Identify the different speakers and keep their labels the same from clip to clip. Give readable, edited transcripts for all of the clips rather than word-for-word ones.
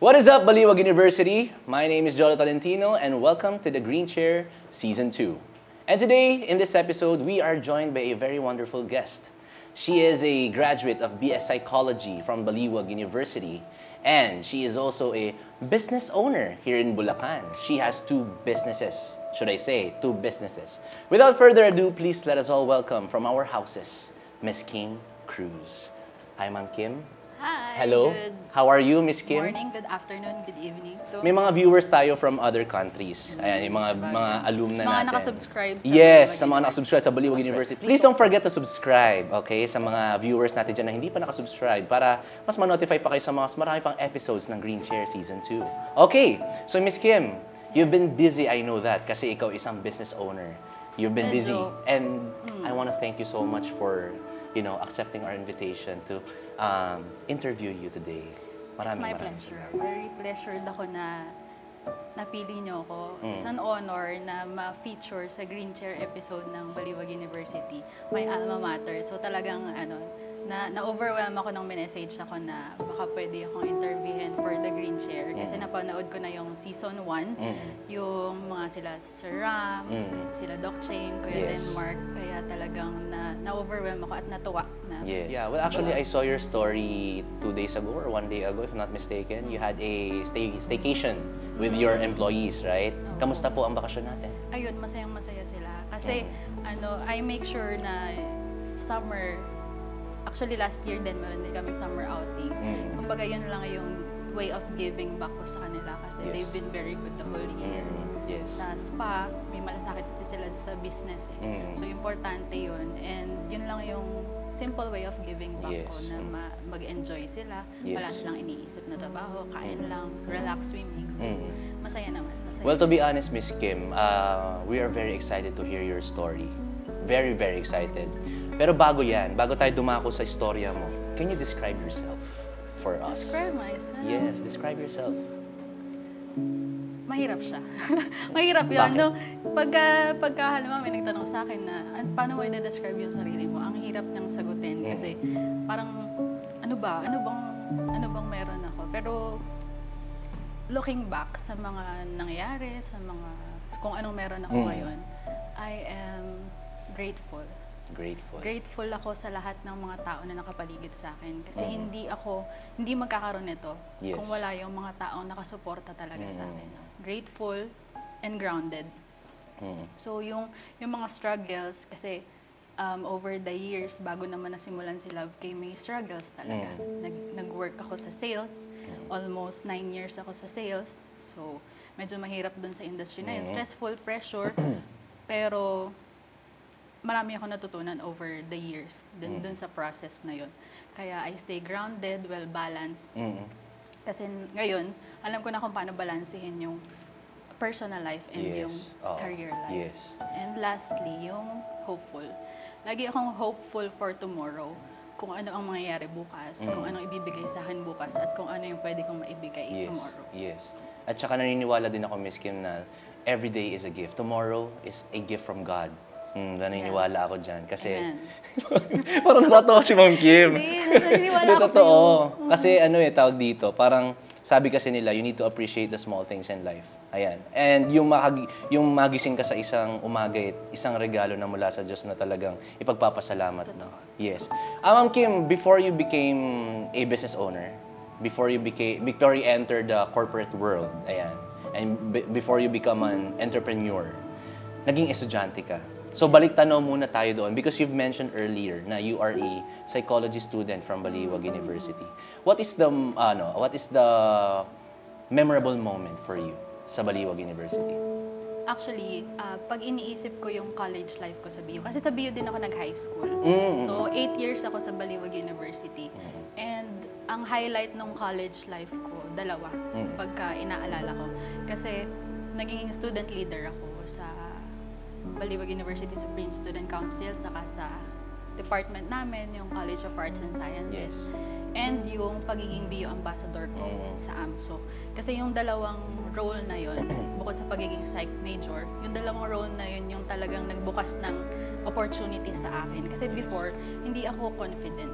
Speaker 1: What is up, Baliwag University? My name is Jolo Tolentino and welcome to the Green Chair Season 2. And today, in this episode, we are joined by a very wonderful guest. She is a graduate of BS Psychology from Baliwag University, and she is also a business owner here in Bulacan. She has two businesses, should I say, two businesses. Without further ado, please let us all welcome from our houses, Miss Kim Cruz. Hi, Ma'am Kim.
Speaker 2: Hi.
Speaker 1: Hello.
Speaker 2: Good
Speaker 1: How are you, Miss Kim?
Speaker 2: morning, good afternoon, good evening.
Speaker 1: May mga viewers tayo from other countries. Ayan, yung mga alumna natin.
Speaker 2: Mga nakasubscribe sa
Speaker 1: Yes,
Speaker 2: Baliwag
Speaker 1: sa mga nakasubscribe sa Baliwag University. Please don't forget to subscribe, okay? Sa mga viewers natin dyan na hindi pa nakasubscribe para mas ma-notify pa kayo sa mas marami pang episodes ng Green Chair Season 2. Okay, so Miss Kim, you've been busy, I know that, kasi ikaw isang business owner. You've been busy. And I want to thank you so much for accepting our invitation to interview you today.
Speaker 2: It's my pleasure. Very pleasured ako na napili niyo ako. It's an honor na ma-feature sa Green Chair episode ng Baliwag University, my alma mater. So talagang na-overwhelm ako ng message ako na baka pwede akong interviewin for the Green Chair. Kasi napanood ko na yung season 1, yung mga sila Sir Ram, sila Doc Cheng, Kuya Denmark. Kaya talagang na-overwhelm ako at natuwa.
Speaker 1: Yes. Yeah, well actually I saw your story 2 days ago or 1 day ago if not mistaken. You had a staycation with your employees, right? Kamusta po ang bakasyon natin?
Speaker 2: Ayun, masayang-masaya sila. Kasi I make sure na summer, actually last year din meron din kaming summer outing. Kumbaga yun lang yung way of giving back ko sa kanila kasi they've been very good the whole year. Sa spa, may malasakit kasi sila sa business eh. So importante yun and yun lang yung simple way of giving back ko na mag-enjoy sila. Wala silang iniisip na trabaho, kain lang, relax swimming. So, masaya naman. Masaya.
Speaker 1: Well, to be honest, Miss Kim, we are very excited to hear your story. Very, very excited. Pero bago yan, bago tayo dumako sa istorya mo, can you describe yourself for us?
Speaker 2: Describe myself?
Speaker 1: Yes, describe yourself.
Speaker 2: Mahirap siya. Mahirap yun.
Speaker 1: Bakit?
Speaker 2: No? Pagka halimbawa may nagtanong sa akin na paano mo i-describe yung sarili mo, ang hirap niyang sagutin kasi parang ano bang meron ako. Pero looking back sa mga nangyayari, kung anong meron ako ngayon, I am grateful. Grateful ako sa lahat ng mga tao na nakapaligid sa akin. Kasi hindi magkakaroon nito kung wala yung mga taong nakasuporta talaga sa akin. Grateful and grounded. So yung mga struggles, kasi over the years, bago naman nasimulan si Love K, may struggles talaga. Nag-work ako sa sales. Almost 9 years ako sa sales. So medyo mahirap dun sa industry na yun. Stressful, pressure. Pero marami ako natutunan over the years dun sa process na yun. Kaya I stay grounded, well-balanced. Kasi ngayon, alam ko na kung paano balansehin yung personal life and yung career life. And lastly, yung hopeful. Lagi akong hopeful for tomorrow. Kung ano ang mangyayari bukas, kung ano ibibigay sa akin bukas, at kung ano yung pwede kong maibigay tomorrow.
Speaker 1: Yes. At saka naniniwala din ako, Miss Kim, na every day is a gift. Tomorrow is a gift from God. Naniniwala ako dyan. Kasi, parang natatawa si Ma'am Kim.
Speaker 2: Hindi, naniniwala ako
Speaker 1: totoo. Kasi tawag dito, parang sabi kasi nila, you need to appreciate the small things in life. Ayan. And yung magising ka sa isang umaga, isang regalo na mula sa Diyos na talagang ipagpapasalamat mo. Yes. Ma'am Kim, before you became a business owner, before you entered the corporate world, ayan, and before you become an entrepreneur, naging estudyante ka. So balik tanaw muna tayo doon because you've mentioned earlier na you are a psychology student from Baliwag University. What is the memorable moment for you sa Baliwag University?
Speaker 2: Actually, pag iniisip ko yung college life ko sa BU, kasi sa BU din ako nag-high school. So 8 years ako sa Baliwag University. And ang highlight ng college life ko, dalawa, pagka inaalala ko. Kasi naging student leader ako sa Baliwag University Supreme Student Council, saka sa department namin, yung College of Arts and Sciences. And yung pagiging BU ambassador ko sa AMSO. Kasi yung dalawang role na yun, bukod sa pagiging psych major, yung dalawang role na yun yung talagang nagbukas ng opportunity sa akin. Kasi before, hindi ako confident.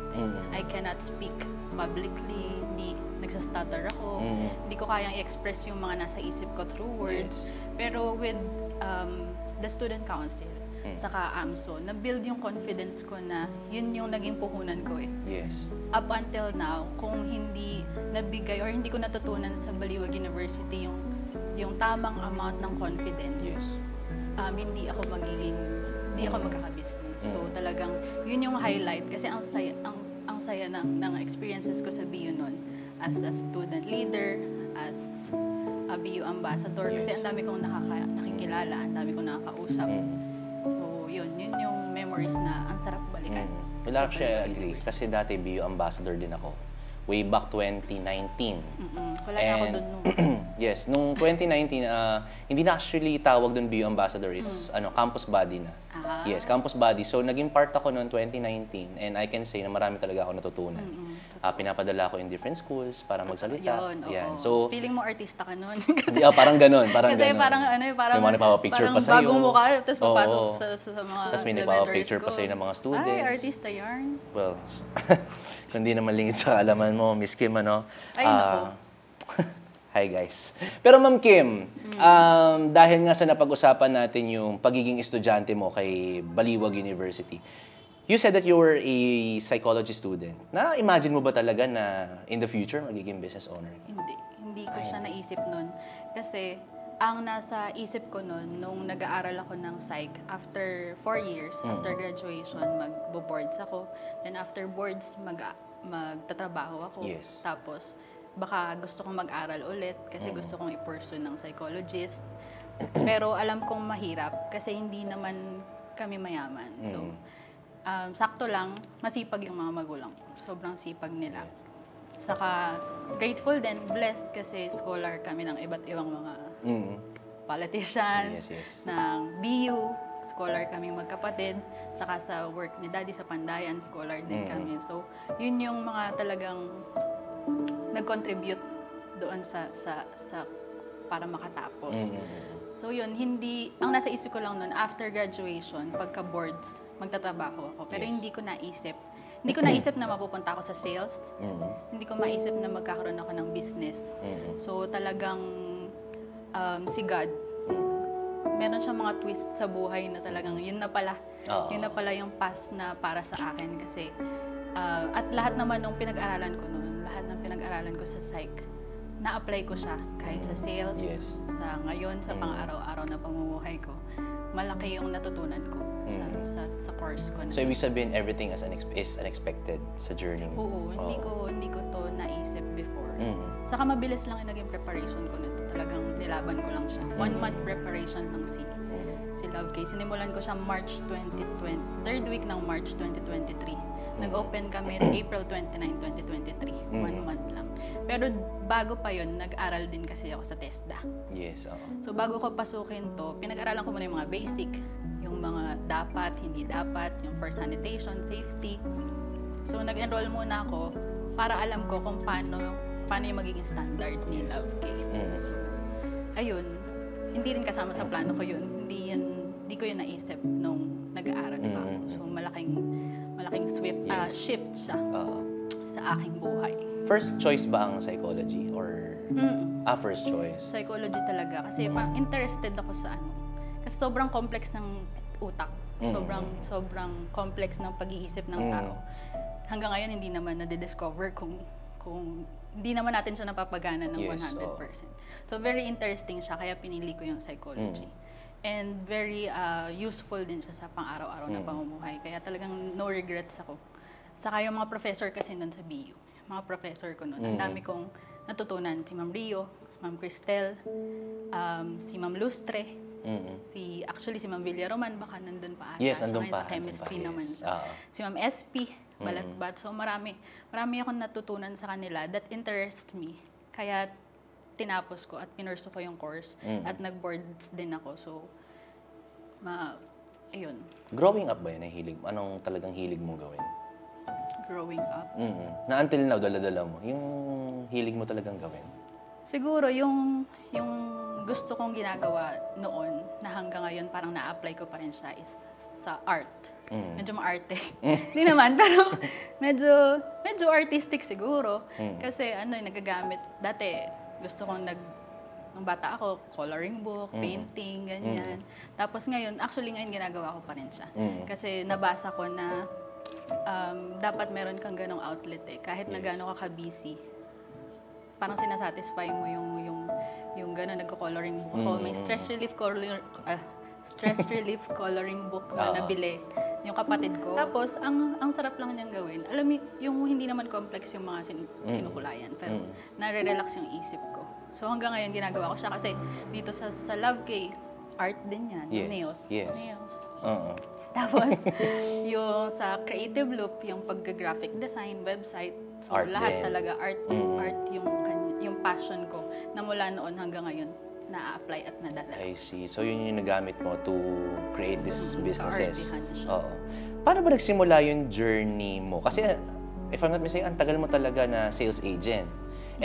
Speaker 2: I cannot speak publicly, hindi nagsastutter ako, hindi ko kayang i-express yung mga nasa isip ko through words. Pero with the student council, saka AMSO, na-build yung confidence ko na yun yung naging puhunan ko eh.
Speaker 1: Yes.
Speaker 2: Up until now, kung hindi nabigay or hindi ko natutunan sa Baliwag University yung tamang amount ng confidence, hindi ako magkaka-business. So talagang yun yung highlight kasi ang saya ng experiences ko sa BU noon as a student leader, as a BU ambassador kasi ang dami kong nakikilala, ang dami kong nakakausap. So yun yung memories na ang sarap balikan.
Speaker 1: Well, actually, I agree. Kasi dati BU ambassador din ako. Way back 2019.
Speaker 2: Wala na ako dun nung.
Speaker 1: Yes, nung 2019, hindi na actually tawag dun BU ambassador is campus body na. Yes, campus body. So naging part ako noong 2019 and I can say na marami talaga ako natutunan. Pinapadala ako in different schools para magsalita.
Speaker 2: Yun,
Speaker 1: So
Speaker 2: feeling mo artista ka nun.
Speaker 1: parang ganun,
Speaker 2: Kasi
Speaker 1: ganun.
Speaker 2: parang
Speaker 1: may mga nagpapapicture pa sa'yo.
Speaker 2: Bagong mukha, tapos papasok sa mga
Speaker 1: tapos may nagpapapicture pa sa'yo ng mga students.
Speaker 2: Ay, artista yarn.
Speaker 1: Well, kung di naman lingid sa kaalaman mo, Miss Kim, ano?
Speaker 2: Ay, nako.
Speaker 1: Hi guys. Pero Ma'am Kim, dahil nga sa napag-usapan natin yung pagiging estudyante mo kay Baliwag University, you said that you were a psychology student. Na-imagine mo ba talaga na in the future magiging business owner?
Speaker 2: Hindi ko siya naisip nun. Kasi ang nasa isip ko nun, nung nag-aaral ako ng psych, after 4 years, after graduation, mag-boards ako. Then after boards, magtatrabaho ako.
Speaker 1: Yes.
Speaker 2: Tapos, baka gusto kong mag-aral ulit kasi gusto kong i-pursue ng psychologist. Pero alam kong mahirap kasi hindi naman kami mayaman. So, sakto lang, masipag yung mga magulang ko. Sobrang sipag nila. Saka, grateful din, blessed kasi scholar kami ng iba't ibang mga politicians, ng BU, scholar kami magkapatid, saka sa work ni Daddy sa Pandayan, scholar din kami. So, yun yung mga talagang nag-contribute doon sa para makatapos. So yun, ang nasa isip ko lang noon, after graduation, pagka-boards, magtatrabaho ako. Pero hindi ko naisip. Hindi ko naisip na mapupunta ako sa sales. Hindi ko maisip na magkakaroon ako ng business. So talagang si God, meron siyang mga twist sa buhay na talagang yun na pala yung path na para sa akin. Kasi at lahat naman ng pinag-aralan ko noon, lahat ng pinag-aralan ko sa psych, na-apply ko siya kahit sa sales, sa ngayon, sa pang-araw-araw na pamumuhay ko. Malaki yung natutunan ko sa course ko.
Speaker 1: So, ibig sabihin, everything is unexpected sa journey mo?
Speaker 2: Oo, hindi ko to naisip before. Saka mabilis lang yung naging preparation ko nito. Talagang nilaban ko lang siya. 1 month preparation lang si Love K. Sinimulan ko siya March 2020, third week ng March 2023. Nag-open kami April 29, 2023. 1 month lang. Pero bago pa yun, nag-aral din kasi ako sa TESDA.
Speaker 1: Yes,
Speaker 2: So bago ko pasukin to, pinag-aralan ko muna yung mga basic, yung mga dapat, hindi dapat, yung first sanitation, safety. So nag-enroll muna ako para alam ko kung paano yung magiging standard ni Love K. So ayun, hindi rin kasama sa plano ko yun. Hindi ko yun naisip nung nag-aaral pa ako. So malaking shift siya sa aking buhay.
Speaker 1: First choice ba ang psychology or first choice?
Speaker 2: Psychology talaga kasi parang interested ako sa kasi sobrang complex ng utak. Sobrang complex ng pag-iisip ng tao. Hanggang ngayon hindi naman na-discover kung hindi naman natin siya napapagana ng 100%. So very interesting siya kaya pinili ko yung psychology. And very useful din siya sa pang-araw-araw na pamumuhay. Kaya talagang no regrets ako. Saka yung mga professor kasi nun sa BU, mga professor ko nun, ang dami kong natutunan. Si Ma'am Rio, Ma'am Cristel, si Ma'am Lustre, si Ma'am Villaroman, baka nandun pa ata.
Speaker 1: Yes, nandun pa.
Speaker 2: Sa chemistry naman siya. Si Ma'am SP, Balatbat. So marami akong natutunan sa kanila that interests me. Kaya tinapos ko at pinurso ko yung course at nag-boards din ako. So, ayun.
Speaker 1: Growing up ba yun, anong talagang hilig mong gawin?
Speaker 2: Growing up?
Speaker 1: Na until now, dala-dala mo, yung hilig mo talagang gawin?
Speaker 2: Siguro, yung gusto kong ginagawa noon na hanggang ngayon parang na-apply ko pa rin siya is sa art. Medyo maarte. Hindi naman, pero medyo artistic siguro. Kasi nagagamit. Dati, gusto kong nung bata ako, coloring book, painting, ganyan. Tapos ngayon ginagawa ko pa rin siya. Kasi nabasa ko na dapat meron kang ganong outlet kahit na gano'n ka busy. Parang sinasatisfy mo yung gano'n, nagko-coloring book ako. May stress relief coloring book na nabili yung kapatid ko. Tapos, ang sarap lang niyang gawin. Alam mo, yung hindi naman complex yung mga kinukulayan, pero nare-relax yung isip ko. So, hanggang ngayon, ginagawa ko siya kasi dito sa Love K, art din yan. Nails. Nails. Tapos, yung sa Creative Loop, yung pag-graphic design, website, so
Speaker 1: art
Speaker 2: lahat
Speaker 1: din.
Speaker 2: talaga, art yung passion ko na mula noon hanggang ngayon, na-apply at nadala.
Speaker 1: I see. So, yun yung nagamit mo to create these businesses.
Speaker 2: Kaartihan siya.
Speaker 1: Oo. Paano ba nagsimula yung journey mo? Kasi, if I'm not mistaken, ang tagal mo talaga na sales agent.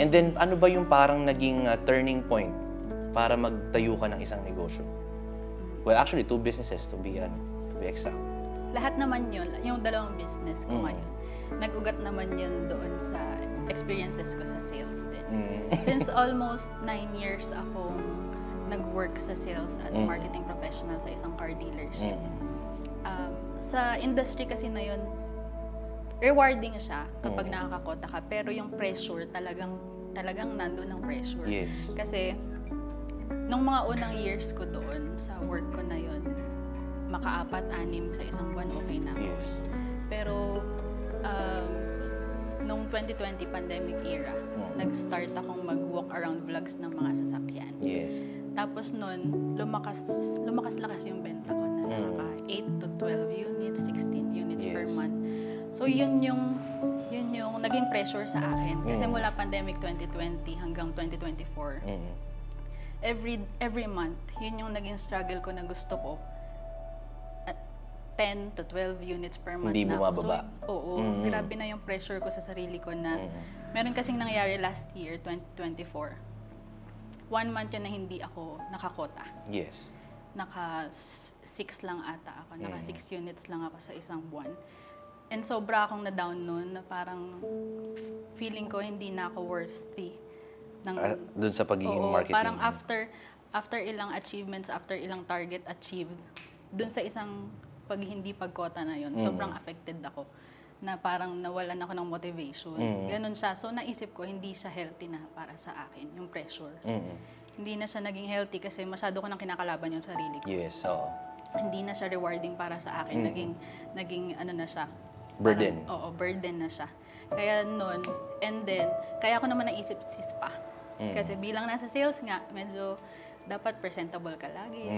Speaker 1: And then, ano ba yung parang naging turning point para magtayo ka ng isang negosyo? Well, actually, 2 businesses to be exact.
Speaker 2: Lahat naman yun, yung dalawang business ko ngayon, nag-ugat naman yun doon sa experiences ko sa sales din. Since almost 9 years akong nag-work sa sales as marketing professional sa isang car dealership. Sa industry kasi na yun, rewarding siya kapag nakakakota ka, pero yung pressure, talagang nandun ang pressure.
Speaker 1: Yes.
Speaker 2: Kasi, nung mga unang years ko doon, sa work ko na yun, maka-4-6 sa isang buwan, okay na.
Speaker 1: Yes.
Speaker 2: Pero, nung 2020 pandemic era, nag-start akong mag-walk around vlogs ng mga sasakyan.
Speaker 1: Yes.
Speaker 2: Tapos nun, lumakas-lakas yung benta ko na nakaka 8 to 12 units, 16 units per month. So yun yung naging pressure sa akin. Kasi mula pandemic 2020 hanggang 2024, every month, yun yung naging struggle ko na gusto ko. 10 to 12 units per month.
Speaker 1: Hindi bumababa.
Speaker 2: So, grabe na yung pressure ko sa sarili ko na meron kasing nangyari last year, 2024. 1 month yun na hindi ako nakakota.
Speaker 1: Yes.
Speaker 2: Naka 6 lang ata ako. Naka 6 units lang ako sa isang buwan. And sobra akong na-down nun na parang feeling ko hindi na ako worthy.
Speaker 1: Doon sa pagiging marketing.
Speaker 2: Parang after ilang achievements, after ilang target achieved, doon sa isang hindi pagkota na yun, sobrang affected ako. Na parang nawalan ako ng motivation. Ganon siya. So naisip ko, hindi siya healthy na para sa akin, yung pressure. Hindi na siya naging healthy kasi masyado ko nang kinakalaban yung sarili ko.
Speaker 1: Yes, oo.
Speaker 2: Hindi na siya rewarding para sa akin. Naging ano na siya.
Speaker 1: Burden.
Speaker 2: Parang, burden na siya. Kaya noon, and then, kaya ko naman naisip si spa. Kasi bilang nasa sales nga, medyo dapat presentable ka lagi.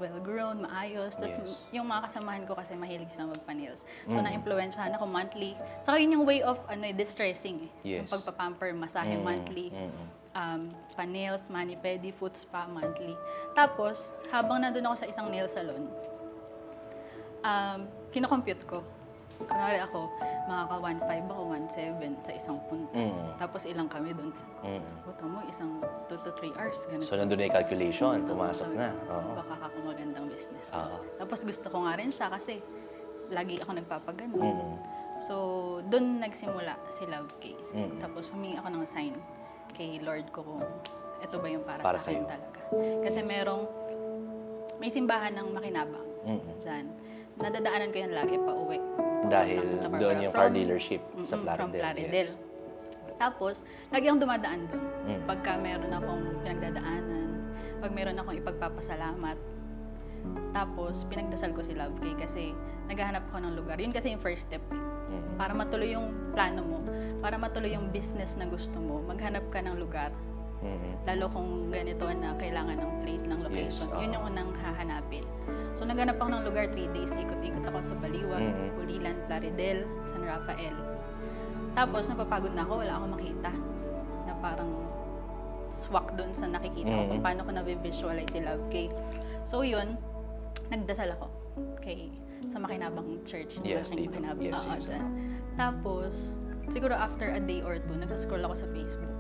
Speaker 2: Well-grown, maayos. Tapos yung mga kasamahan ko kasi mahilig sila magpa-nails. So na-influensyahan ako monthly. Saka yun yung way of distressing. Yung pagpapamper, masahe monthly. Pa-nails, mani-pedi, foot spa monthly. Tapos, habang nandun ako sa isang nail salon, kinocompute ko. Kunwari ako, makaka 1.5 ako, 1.7 sa isang punta. Tapos ilang kami doon. Puta mo, isang 2 to 3 hours. Ganun.
Speaker 1: So, nandun na yung calculation, pumasok na.
Speaker 2: Baka ako magandang business. Tapos gusto ko nga rin siya kasi lagi ako nagpapagano. So, doon nagsimula si Love K. Tapos humingi ako ng sign kay Lord ko kung ito ba yung para sa akin talaga. Kasi may simbahan ng Makinabang dyan. Nadadaanan ko yan lagi pa uwi.
Speaker 1: Dahil doon yung car dealership sa Plaridel.
Speaker 2: From Plaridel. Yes. Tapos, lagi akong dumadaan doon. Pagka meron akong pinagdadaanan, pag meron akong ipagpapasalamat. Tapos, pinagdasal ko si Love K kasi naghahanap ako ng lugar. Yun kasi yung first step. Para matuloy yung plano mo, para matuloy yung business na gusto mo, maghanap ka ng lugar. Lalo kung ganito na kailangan ng place, ng location. Yun yung unang hahanapin. So, naghanap ako ng lugar 3 days. Ikot-ikot ako sa Baliwag, Pulilan, Plaridel, San Rafael. Tapos, napapagod na ako. Wala akong makita. Na parang swak doon sa nakikita ko kung paano ko na-visualize si Love K. So, yun. Nagdasal ako sa Makinabang Church.
Speaker 1: Yes,
Speaker 2: Makinabang.
Speaker 1: yes.
Speaker 2: Tapos, siguro after a day or two, nag-scroll ako sa Facebook.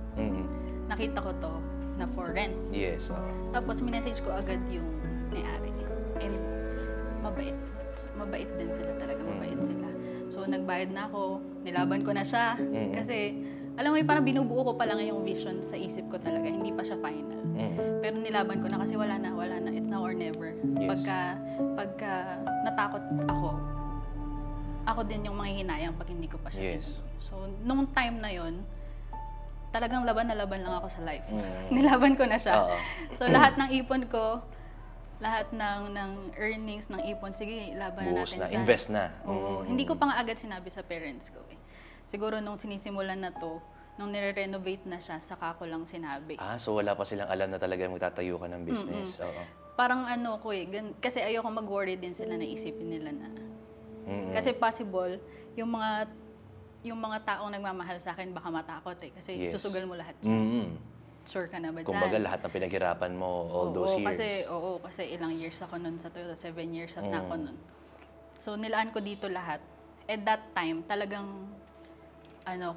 Speaker 2: Nakita ko to na for rent.
Speaker 1: Yes.
Speaker 2: Tapos minessage ko agad yung may-ari. And mabait. Mabait din sila talaga, mabait sila. So nagbayad na ako, nilaban ko na siya. Kasi alam mo yung parang binubuo ko pa lang yung vision sa isip ko talaga, hindi pa siya final. Pero nilaban ko na kasi wala na, it's now or never.
Speaker 1: Yes.
Speaker 2: Pagka natakot ako din yung manghihinayang pag hindi ko pa siya.
Speaker 1: Yes.
Speaker 2: So nung time na yon, talagang laban na laban lang ako sa life. Nilaban ko na siya. So lahat ng ipon ko, lahat ng earnings, ng ipon, sige, laban na
Speaker 1: Buhos
Speaker 2: natin.
Speaker 1: na, invest na.
Speaker 2: Oo. Hindi ko pa nga agad sinabi sa parents ko eh. Siguro nung sinisimulan na to, nung nire-renovate na siya, saka ko lang sinabi.
Speaker 1: So wala pa silang alam na talaga magtatayo ka ng business. Oo.
Speaker 2: Parang ano ko eh, kasi ayoko mag-worry din sila na isipin nila na. Kasi possible, yung mga taong nagmamahal sa akin baka matakot eh. Kasi susugal mo lahat dyan. Sure ka na ba dyan?
Speaker 1: Kumbaga lahat ng pinaghirapan mo all those years.
Speaker 2: Kasi ilang years ako nun sa Toyota, 7 years na ako nun. So nilaan ko dito lahat. At that time, talagang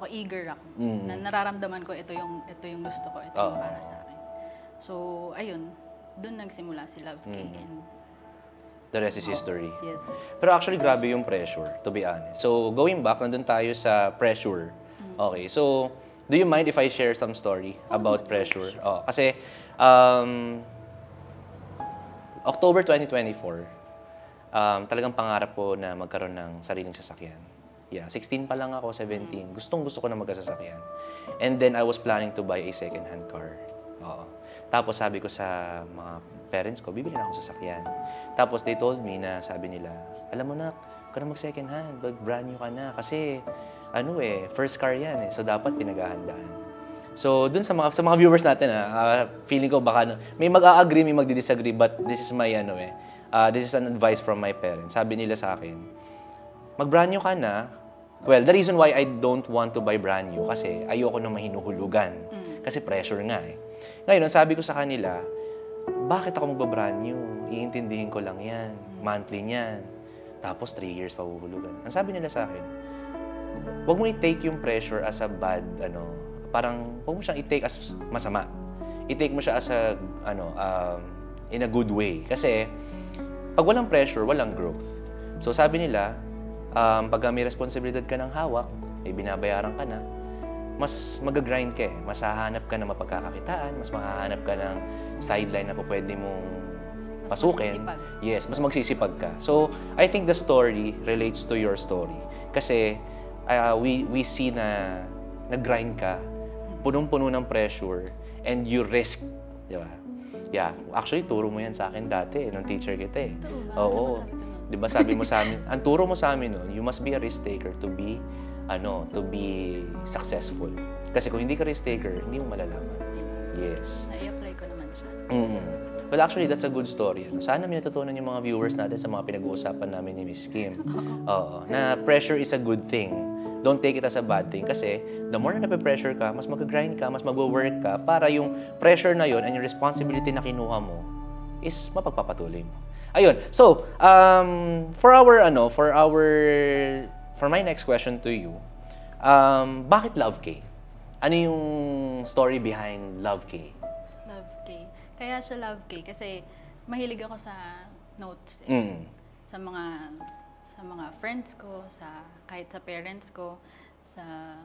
Speaker 2: eager ako. Na nararamdaman ko ito yung gusto ko, ito yung para sa akin. So ayun, doon nagsimula si Love K and
Speaker 1: the rest is history.
Speaker 2: yes.
Speaker 1: Pero actually, grabe yung pressure, to be honest. So, going back, nandun tayo sa pressure. Okay, so, do you mind if I share some story about pressure? Kasi, October 2024, talagang pangarap ko na magkaroon ng sariling sasakyan. Yeah, 16 pa lang ako, 17. Gustong-gusto ko na magkasasakyan. And then, I was planning to buy a second-hand car. Tapos, sabi ko sa mga parents ko, bibili na ako sasakyan. Tapos they told me na sabi nila, alam mo na, ka na mag-second hand, brand new ka na. Kasi, first car yan eh. So, dapat pinaghahandaan. So, dun sa mga viewers natin, feeling ko baka, may mag-a-agree, may magdi-disagree, but this is my, this is an advice from my parents. Sabi nila sa akin, mag-brand new ka na. Well, the reason why I don't want to buy brand new, kasi ayoko na mahinuhulugan. Kasi pressure nga eh. Ngayon, sabi ko sa kanila, bakit ako magbabrand new? Iintindihin ko lang yan. Monthly niyan. Tapos 3 years pa huhulugan. Ang sabi nila sa akin, huwag mo i-take yung pressure as a bad, parang huwag mo siyang i-take as masama. I-take mo siya as a, in a good way. Kasi, pag walang pressure, walang growth. So sabi nila, pag may responsibilidad ka ng hawak, may binabayaran ka na, mas mag-grind ka eh. Mas hahanap ka ng mapagkakakitaan, mas mahahanap ka ng sideline na pwede mong pasukin. Yes, mas magsisipag ka. So, I think the story relates to your story. Kasi, we see na nag-grind ka, punong-puno ng pressure, and you risk. Di ba? Yeah. Actually, turo mo yan sa akin dati, nung teacher kita eh. Oo. Di ba sabi mo sa amin, ang turo mo sa amin nun, you must be a risk taker to be successful. Kasi kung hindi ka risk taker, hindi mo malalaman. Yes.
Speaker 2: Na-i-apply ko naman siya.
Speaker 1: Well, actually, that's a good story. Sana may natutunan yung mga viewers natin sa mga pinag-uusapan namin ni Miss Kim. Na pressure is a good thing. Don't take it as a bad thing. Kasi the more na nape-pressure ka, mas mag-grind ka, mas mag-work ka para yung pressure na yon and yung responsibility na kinuha mo is mapagpapatuloy mo. Ayun. So, for my next question to you, bakit Love K? Ano yung story behind Love K?
Speaker 2: Love K. Kaya siya Love K kasi mahilig ako sa notes. Sa mga friends ko, kahit sa parents ko, sa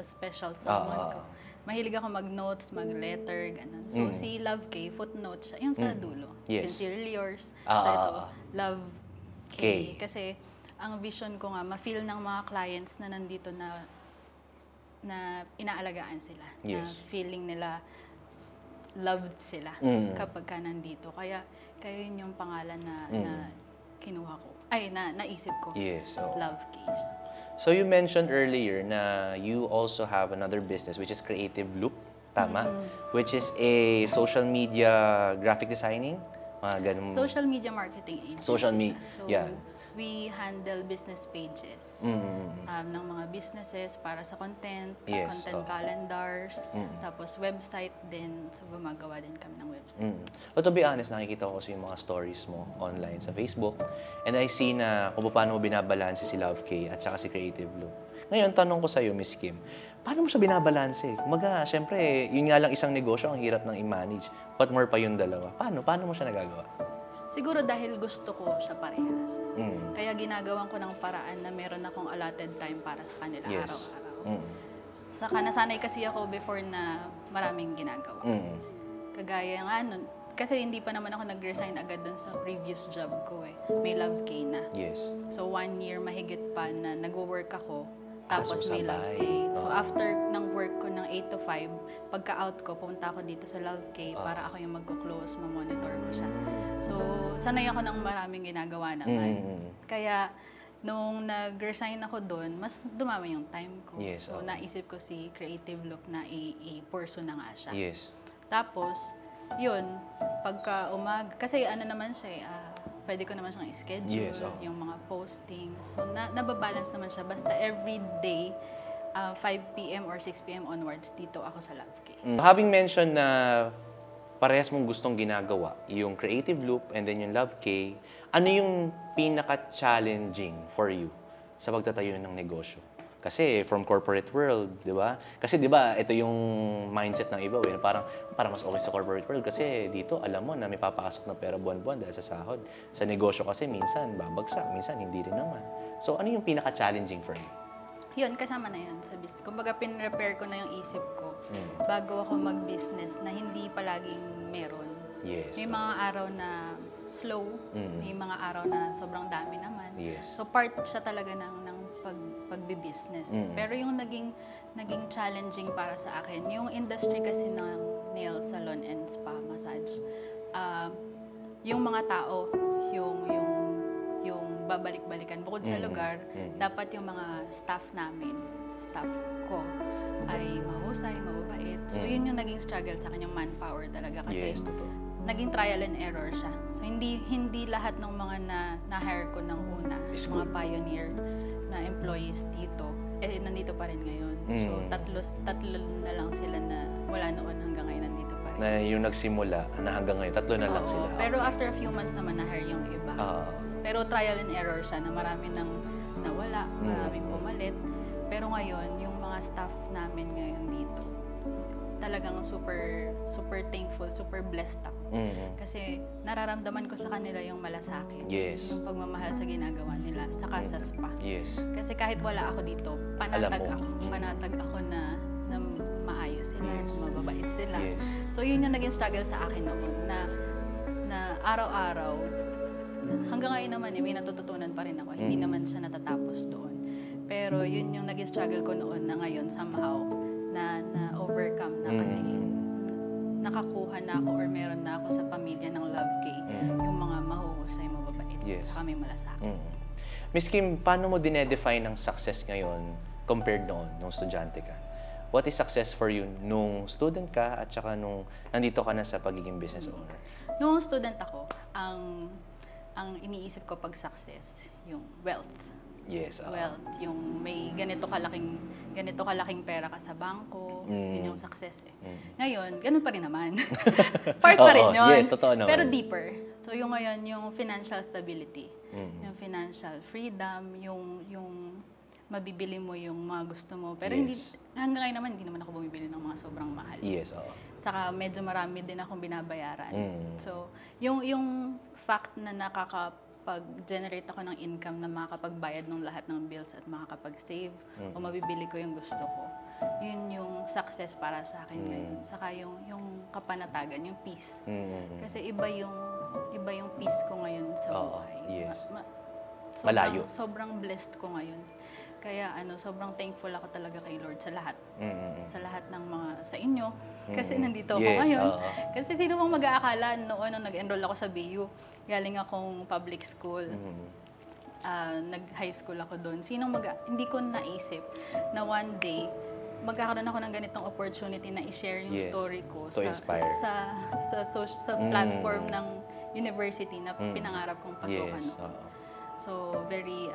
Speaker 2: special someone ko. Mahilig ako mag-notes, mag-letter, ganun. So, si Love K, footnote siya. Yung sa dulo.
Speaker 1: Yes.
Speaker 2: Sincerely yours. So, ito, Love K. Kasi, ang vision ko nga, ma-feel ng mga clients na nandito na inaalagaan sila.
Speaker 1: Yes.
Speaker 2: Na feeling nila loved sila kapag ka nandito. Kaya yun yung pangalan na kinuha ko. Ay, naisip ko.
Speaker 1: Yes.
Speaker 2: Love K siya.
Speaker 1: So you mentioned earlier na you also have another business which is Creative Loop, tama? Which is a social media graphic designing, mga ganun.
Speaker 2: Social media marketing agency.
Speaker 1: Social media,
Speaker 2: So,
Speaker 1: yeah.
Speaker 2: we handle business pages ng mga businesses para sa content,
Speaker 1: Yes,
Speaker 2: content calendars, tapos website din. So, gumagawa din kami ng website.
Speaker 1: But to be honest, nakikita ko kasi yung mga stories mo online sa Facebook and I see na kung paano mo binabalanse si Love K at saka si Creative Loop. Ngayon, tanong ko sa'yo, Miss Kim, paano mo siya binabalanse? Kumaga, syempre, yun nga lang isang negosyo, ang hirap nang i-manage. What more pa yung dalawa? Paano mo siya nagagawa?
Speaker 2: Siguro dahil gusto ko siya parehas.
Speaker 1: Mm.
Speaker 2: Kaya ginagawan ko ng paraan na meron akong allotted time para sa kanila
Speaker 1: Yes.
Speaker 2: araw-araw.
Speaker 1: Mm.
Speaker 2: Saka nasanay kasi ako before na maraming ginagawa.
Speaker 1: Mm.
Speaker 2: Kagaya nga nun, kasi hindi pa naman ako nag-resign agad dun sa previous job ko eh. May Love K na.
Speaker 1: Yes.
Speaker 2: So 1 year mahigit pa na nag-work ako.
Speaker 1: Ah,
Speaker 2: Tapos
Speaker 1: so
Speaker 2: may Love
Speaker 1: sabay.
Speaker 2: K. So
Speaker 1: Oo.
Speaker 2: after ng work ko ng 8 to 5, pagka-out ko, pumunta ako dito sa Love K para ako yung magko-close, ma-monitor ko siya. So sanay ako ng maraming ginagawa naman. Kaya nung nag-resign ako doon, mas dumami yung time ko.
Speaker 1: Yes,
Speaker 2: So
Speaker 1: oo.
Speaker 2: naisip ko si Creative Loop na i-pursue na nga siya.
Speaker 1: Yes.
Speaker 2: Tapos, yun, pagka kasi ano naman siya, pwede ko naman siyang i-schedule,
Speaker 1: Yes, oo.
Speaker 2: yung mga postings. So, nababalance naman siya. Basta every day, 5 p.m. or 6 p.m. onwards, dito ako sa Love K.
Speaker 1: Having mentioned na parehas mong gustong ginagawa, yung Creative Loop and then yung Love K, ano yung pinaka-challenging for you sa pagtatayo ng negosyo? Kasi from corporate world, di ba? Kasi di ba, ito yung mindset ng iba, parang mas okay sa corporate world kasi dito, alam mo na may papasok na pera buwan-buwan dahil sa sahod. Sa negosyo kasi minsan babagsak, minsan hindi rin naman. So ano yung pinaka-challenging for you?
Speaker 2: Yun, kasama na yun sa business. Kumbaga, pinrepare ko na yung isip ko bago ako mag-business na hindi palaging meron.
Speaker 1: Yes.
Speaker 2: May mga araw na slow, may mga araw na sobrang dami naman.
Speaker 1: Yes.
Speaker 2: So part siya talaga ng pagbi-business. Pero yung naging challenging para sa akin, yung industry kasi ng nail salon and spa massage, yung mga tao, yung babalik-balikan bukod sa lugar, dapat yung mga staff ko ay mahusay, mababait. So yun yung naging struggle sa akin, yung manpower talaga kasi
Speaker 1: Yes, totoo.
Speaker 2: naging trial and error siya. So hindi lahat ng mga na-hire ko ng una,
Speaker 1: Is
Speaker 2: mga pioneer na employees dito, nandito pa rin ngayon. So tatlo na lang sila na wala noon hanggang ngayon nandito pa rin.
Speaker 1: Na yung nagsimula na hanggang ngayon, 3 na lang
Speaker 2: Oo,
Speaker 1: sila.
Speaker 2: pero after a few months naman na-hire yung iba. Pero trial and error siya na marami nang nawala, maraming pumalit. Pero ngayon, yung mga staff namin ngayon dito, talagang super thankful, super blessed ako. Kasi nararamdaman ko sa kanila yung malasakit,
Speaker 1: Yes.
Speaker 2: yung pagmamahal sa ginagawa nila, saka sa spa.
Speaker 1: Yes.
Speaker 2: Kasi kahit wala ako dito, panatag ako na maayos sila,
Speaker 1: Yes.
Speaker 2: mababait sila.
Speaker 1: Yes.
Speaker 2: So yun yung naging struggle sa akin noon, na araw-araw, hanggang ngayon naman may natututunan pa rin ako, hindi naman siya natatapos doon. Pero yun yung naging struggle ko noon na ngayon somehow na-overcome na kasi nakakuha na ako or meron na ako sa pamilya ng Love K, yung mga mahuhusay, mababait,
Speaker 1: Yes.
Speaker 2: saka may malasakit.
Speaker 1: Miss Kim, paano mo dinedefine ng success ngayon compared noon, nung estudyante ka? What is success for you nung student ka at saka nung nandito ka na sa pagiging business owner?
Speaker 2: Noong student ako, ang iniisip ko pag success, yung wealth.
Speaker 1: Yes.
Speaker 2: Wealth, yung may ganito kalaking pera ka sa bangko, yun yung success eh. Ngayon, ganun pa rin naman. Part pa rin yun.
Speaker 1: Yes, totoo naman.
Speaker 2: Pero deeper. So yung ngayon, yung financial stability, yung financial freedom, yung mabibili mo yung mga gusto mo. Pero hanggang ngayon naman, hindi naman ako bumibili ng mga sobrang mahal.
Speaker 1: Yes, oo.
Speaker 2: Saka medyo marami din akong binabayaran. So, yung fact na nakakapag-generate ako ng income na makakapagbayad ng lahat ng bills at makakapag-save o mabibili ko yung gusto ko, yun yung success para sa akin ngayon. Saka yung kapanatagan, yung peace. Kasi iba yung peace ko ngayon sa buhay.
Speaker 1: Yes.
Speaker 2: Malayo. Sobrang blessed ko ngayon. Kaya sobrang thankful ako talaga kay Lord sa lahat. Sa lahat ng mga sa inyo. Kasi nandito ako ngayon. Kasi sino bang mag-aakala noon nung nag-enroll ako sa BU, galing akong public school. Nag-high school ako doon. Hindi ko naisip na one day magkakaroon ako ng ganitong opportunity na i-share yung story ko sa platform ng university na pinangarap kong pasukan. So, very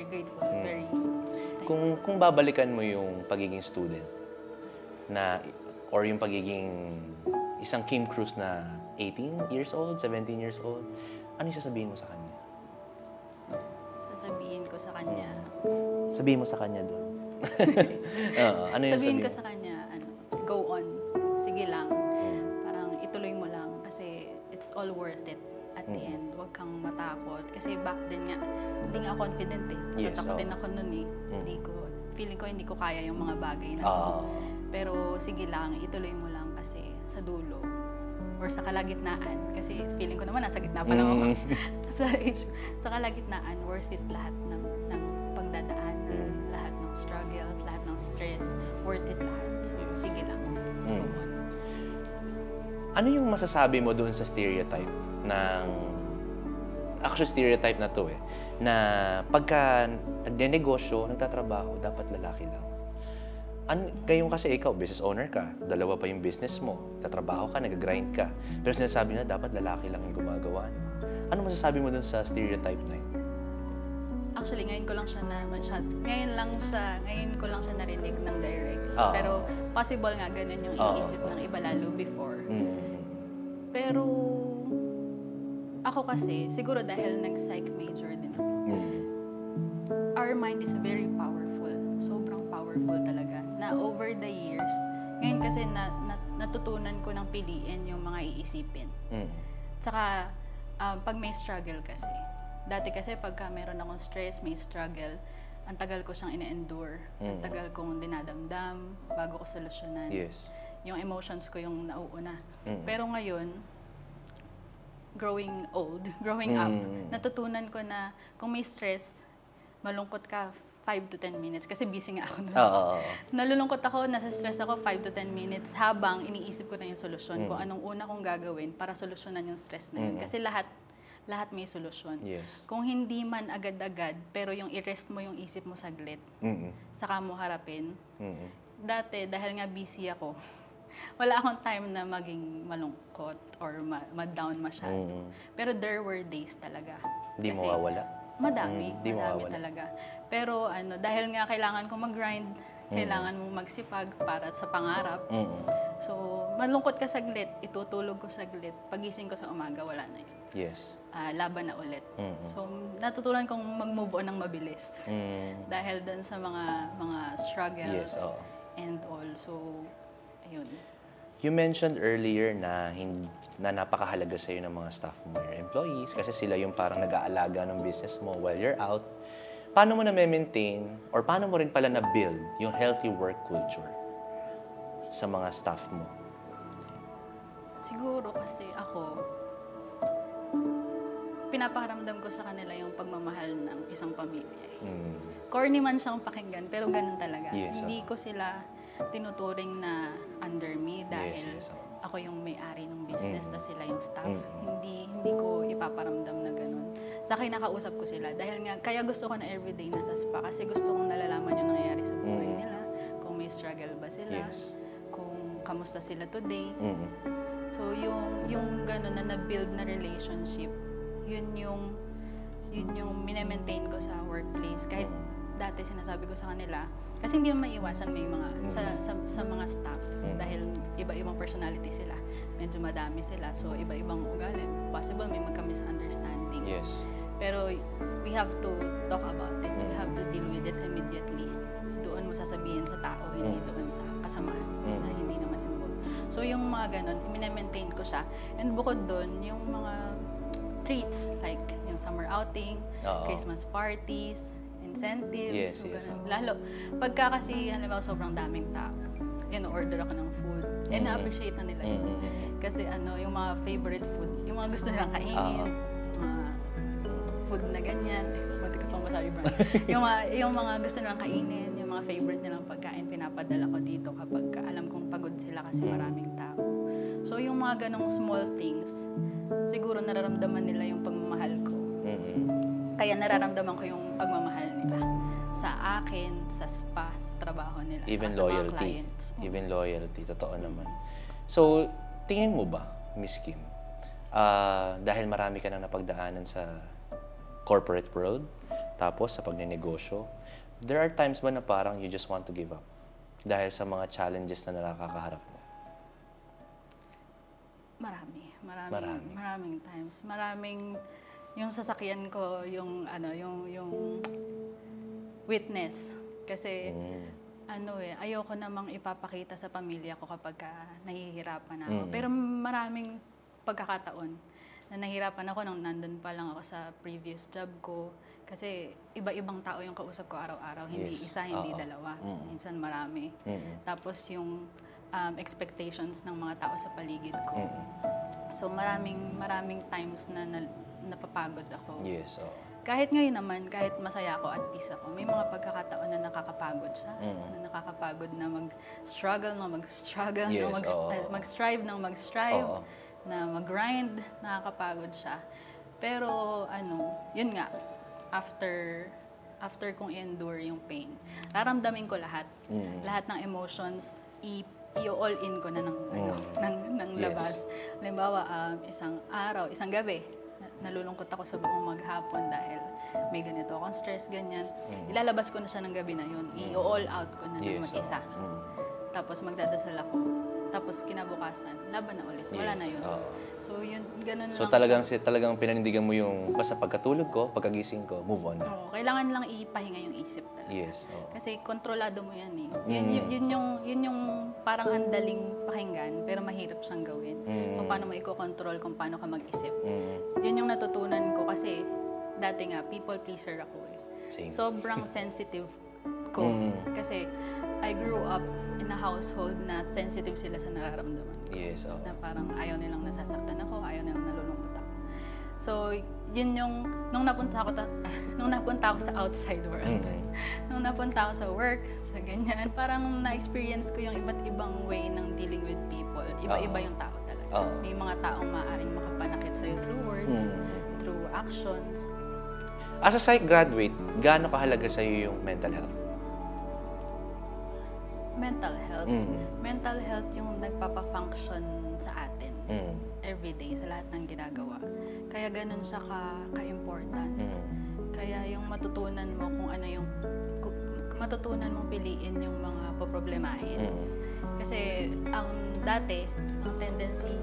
Speaker 2: grateful, very thankful.
Speaker 1: Kung babalikan mo yung pagiging student or yung pagiging isang Kim Cruz na 18 years old, 17 years old, ano yung sasabihin mo sa kanya?
Speaker 2: Sasabihin ko sa kanya,
Speaker 1: Sabihin mo sa kanya doon. Oo, ano yung
Speaker 2: Sabihin ko
Speaker 1: mo?
Speaker 2: sa kanya, ano, go on. Sige lang. Parang ituloy mo lang kasi it's all worth it at the end. Huwag kang matakot. Kasi back then nga, hindi nga confident eh.
Speaker 1: Yes,
Speaker 2: Natatakot
Speaker 1: oo.
Speaker 2: din ako nun eh. Feeling ko hindi ko kaya yung mga bagay na
Speaker 1: Oo.
Speaker 2: Pero sige lang, ituloy mo lang kasi sa dulo or sa kalagitnaan. Kasi feeling ko naman nasa gitna pa lang ako. sa kalagitnaan, worth it lahat ng pagdadaanan, lahat ng struggles, lahat ng stress, worth it lahat. So, sige lang. Go on.
Speaker 1: Ano yung masasabi mo doon sa stereotype ng... Actually, stereotype na to eh. Na pagka nagdenegosyo, nagtatrabaho, dapat lalaki lang. Kayong kasi ikaw, business owner ka, dalawa pa yung business mo, tatrabaho ka, nag-grind ka. Pero sinasabi na dapat lalaki lang yung gumagawa. Ano masasabi mo doon sa stereotype na yun?
Speaker 2: Actually, ngayon ko lang siya ngayon ko lang siya narinig ng direct.
Speaker 1: Oo.
Speaker 2: Pero possible nga ganun yung iniisip ng iba lalo before. Pero ako kasi, siguro dahil nag-psych major din ako, our mind is very powerful. Sobrang powerful talaga. Na over the years, ngayon kasi natutunan ko ng piliin yung mga iisipin. Tsaka, pag may struggle kasi, dati kasi pagka meron akong stress, may struggle, ang tagal ko siyang ina-endure. Ang tagal kong dinadamdam bago ko solusyonan.
Speaker 1: Yes.
Speaker 2: Yung emotions ko yung nauuna. Pero ngayon, growing up, natutunan ko na kung may stress, malungkot ka 5 to 10 minutes. Kasi busy nga ako. Nalulungkot ako, nasa stress ako 5 to 10 minutes habang iniisip ko na yung solusyon. Kung anong una kong gagawin para solusyonan yung stress na yun. Kasi lahat may solusyon.
Speaker 1: Yes.
Speaker 2: Kung hindi man agad-agad, pero yung i-rest mo yung isip mo saglit, saka mo harapin. Dati, dahil nga busy ako, wala akong time na maging malungkot or ma-down masyado. Pero there were days talaga.
Speaker 1: Hindi mawawala?
Speaker 2: Madami talaga. Pero dahil nga kailangan ko mag-grind, kailangan mong magsipag para sa pangarap. So, malungkot ka saglit, itutulog ko saglit, pagising ko sa umaga, wala na yun.
Speaker 1: Yes.
Speaker 2: Laban na ulit. So, natutunan kong mag-move on ng mabilis. Dahil dun sa mga struggles and all. So, ayun.
Speaker 1: You mentioned earlier na napakahalaga sa'yo ng mga staff mo, your employees, kasi sila yung parang nag-aalaga ng business mo while you're out. Paano mo na-maintain or paano mo rin pala na-build yung healthy work culture sa mga staff mo?
Speaker 2: Siguro kasi ako, pinapakaramdam ko sa kanila yung pagmamahal ng isang pamilya. Corny man siyang pakinggan, pero ganun talaga.
Speaker 1: Yes,
Speaker 2: Hindi ko sila tinuturing na under me dahil ako yung may-ari ng business na sila yung staff. Hindi ko ipaparamdam na ganun. Sa akin, nakausap ko sila. Dahil nga, kaya gusto ko na everyday nasa spa kasi gusto kong nalalaman yung nangyayari sa buhay nila. Kung may struggle ba sila. Kung kamusta sila today. So, yung ganun na na-build na relationship, yun yung minemaintain ko sa workplace. Kahit dati sinasabi ko sa kanila, kasi hindi naman maiwasan may mga, sa mga staff, dahil iba-ibang personality sila. Medyo madami sila, so iba-ibang ugali. Possible may magka-misunderstanding.
Speaker 1: Yes.
Speaker 2: Pero we have to talk about it. We have to deal with it immediately. Doon mo sasabihin sa tao, hindi doon sa kasamahan na hindi naman involved. So yung mga ganun, minemaintain ko siya. And bukod doon, yung mga treats, like yung summer outing, Christmas parties, incentives, lalo. Pagka kasi, halimbawa, sobrang daming tao, in-order ako ng food, and na-appreciate na nila yun. Kasi yung mga favorite food, yung mga gusto nilang kainin, mga food na ganyan, mati ka pang masabi ba? yung mga gusto nilang kainin, yung mga favorite nilang pagkain, pinapadala ko dito kapag alam kong pagod sila kasi maraming tao. So yung mga ganong small things, siguro nararamdaman nila yung pagmamahal ko. Kaya nararamdaman ko yung pagmamahal nila sa akin, sa spa, sa trabaho nila,
Speaker 1: Even
Speaker 2: sa
Speaker 1: loyalty.
Speaker 2: mga clients.
Speaker 1: Even loyalty, totoo naman. So, tingin mo ba, Miss Kim, dahil marami ka nang napagdaanan sa corporate world, tapos sa pagnenegosyo, there are times ba na parang you just want to give up dahil sa mga challenges na nakakaharap mo?
Speaker 2: Maraming times. Yung sasakyan ko, yung witness Kasi ayoko namang ipapakita sa pamilya ko kapag nahihirapan ako. Pero maraming pagkakataon na nahihirapan ako nung nandun pa lang ako sa previous job ko. Kasi iba-ibang tao yung kausap ko araw-araw. Hindi isa, hindi dalawa. Minsan marami. Tapos yung expectations ng mga tao sa paligid ko. So maraming times na napapagod ako.
Speaker 1: Yes,
Speaker 2: Kahit ngayon naman, kahit masaya ako at peace ako, may mga pagkakataon na nakakapagod siya. Na nakakapagod na mag-struggle,
Speaker 1: Yes,
Speaker 2: na mag-strive, na mag-grind, nakakapagod siya. Pero yun nga, after kong i-endure yung pain, raramdamin ko lahat. Lahat ng emotions, i-all in ko na ng labas. Halimbawa, isang gabi, nalulungkot ako sa buong maghapon dahil may ganito akong stress, ganyan. Ilalabas ko na siya ng gabi na yun. I-all out ko na ng mag-isa. Tapos magdadasal ako. Tapos kinabukasan, laban na ulit. Wala na yun. So yun, ganun
Speaker 1: So
Speaker 2: lang
Speaker 1: talagang pinanindigan mo yung basta pagkatulog ko, pagkagising ko, move on.
Speaker 2: Kailangan lang ipahinga yung isip talaga.
Speaker 1: Yes.
Speaker 2: Kasi kontrolado mo yan eh. Yun yung parang andaling pakinggan, pero mahirap siyang gawin. Kung paano mo i-control, kung paano ka mag-isip. Yun yung natutunan ko kasi dati nga, people pleaser ako eh.
Speaker 1: Same.
Speaker 2: Sobrang sensitive ko. Kasi I grew up in a household na sensitive sila sa nararamdaman ko.
Speaker 1: Yes,
Speaker 2: Na parang ayaw nilang nasasaktan ako, ayaw nilang nalulungkot ako. So, yun yung, nung napunta ako sa outside world, nung napunta ako sa work, sa ganyan, parang na-experience ko yung iba't ibang way ng dealing with people. Iba-iba yung tao talaga. May mga taong maaaring makapanakit sa'yo through words, through actions.
Speaker 1: As a psych graduate, gaano kahalaga sa'yo yung mental health?
Speaker 2: Mental health. Mental health yung nagpapa-function sa atin everyday sa lahat ng ginagawa. Kaya ganun siya ka-important. Kaya yung matutunan mo kung ano yung matutunan mong piliin yung mga poproblemahin. Kasi ang tendency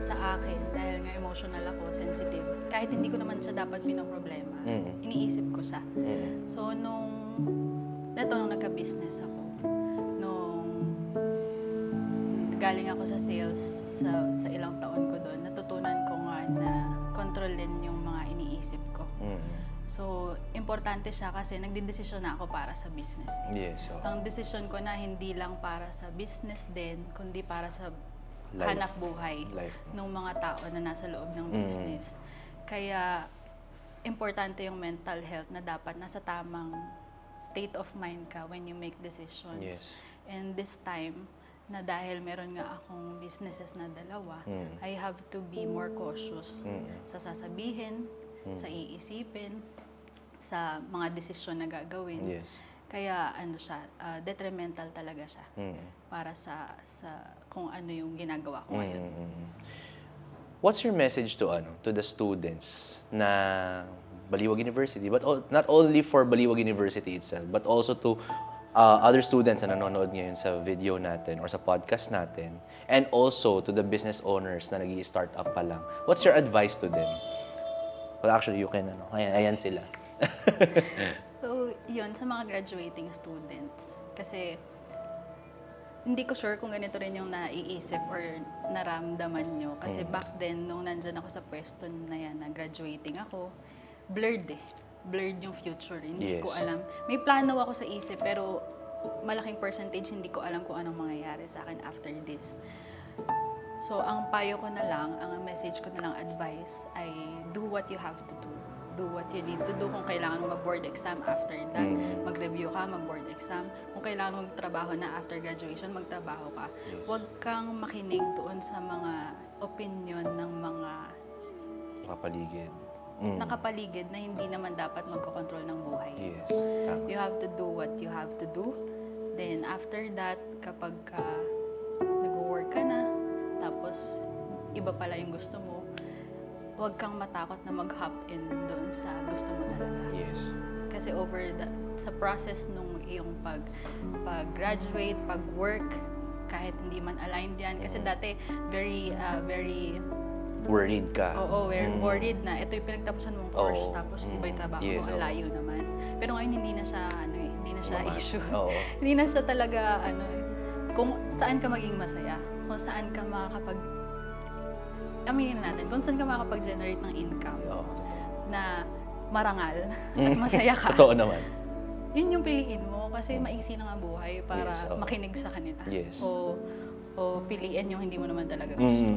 Speaker 2: sa akin, dahil nga emotional ako, sensitive, kahit hindi ko naman siya dapat pinoproblema, iniisip ko siya. So nung nagka-business ako, galing ako sa sales sa ilang taon ko doon, natutunan ko nga na kontrolin yung mga iniisip ko. So, importante siya kasi nagdidesisyon na ako para sa business.
Speaker 1: Yes.
Speaker 2: Ang desisyon ko na hindi lang para sa business din, kundi para sa hanap buhay ng mga tao na nasa loob ng business. Kaya, importante yung mental health na dapat nasa tamang state of mind ka when you make decisions.
Speaker 1: Yes.
Speaker 2: And this time, na dahil meron nga akong businesses na dalawa, I have to be more cautious sa sasabihin, sa iisipin, sa mga desisyon na gagawin.
Speaker 1: Yes.
Speaker 2: Kaya detrimental talaga siya para sa kung ano yung ginagawa ko ngayon.
Speaker 1: What's your message to the students na Baliwag University, but not only for Baliwag University itself, but also to other students na nanonood ngayon sa video natin or sa podcast natin, and also to the business owners na nag-i-start up pa lang? What's your advice to them? Well, actually, you can, ayan sila.
Speaker 2: So, yun, sa mga graduating students, kasi hindi ko sure kung ganito rin yung naiisip or naramdaman nyo. Kasi back then, nung nandyan ako sa pwesto na yan, na graduating ako, blurred yung future. Hindi ko alam. May plano ako sa isip, pero malaking percentage hindi ko alam kung anong mangyayari sa akin after this. So, ang payo ko na lang, ang message ko na lang advice ay do what you have to do. Do what you need to do. Kung kailangan mo mag-board exam after that, mag-review ka, mag-board exam. Kung kailangan mo magtrabaho na after graduation, magtrabaho ka. Huwag kang makinig doon sa mga opinion ng mga nakapaligid na hindi naman dapat magkocontrol ng buhay.
Speaker 1: Yes.
Speaker 2: You have to do what you have to do. Then after that, kapag nag-work ka na, tapos iba pala yung gusto mo, huwag kang matakot na mag-hop in doon sa gusto mo talaga.
Speaker 1: Yes.
Speaker 2: Kasi sa process nung iyong pag-graduate, pag-work, kahit hindi man aligned yan. Kasi dati, very
Speaker 1: worried ka.
Speaker 2: Oo, worried na. Ito yung pinagtapusan mong course, tapos iba yung trabaho mo, ang layo naman. Pero ngayon hindi na siya, Hindi na siya issue.
Speaker 1: Oo.
Speaker 2: Hindi na siya talaga, ano, kung saan ka maging masaya, kung saan ka aminin natin, kung saan ka makakapag-generate ng income
Speaker 1: Oo.
Speaker 2: na marangal at masaya ka.
Speaker 1: Totoo naman.
Speaker 2: Yun yung piliin mo kasi maiksi lang ang buhay para
Speaker 1: Yes, oo.
Speaker 2: makinig sa kanila.
Speaker 1: Yes.
Speaker 2: O piliin yung hindi mo naman talaga gusto.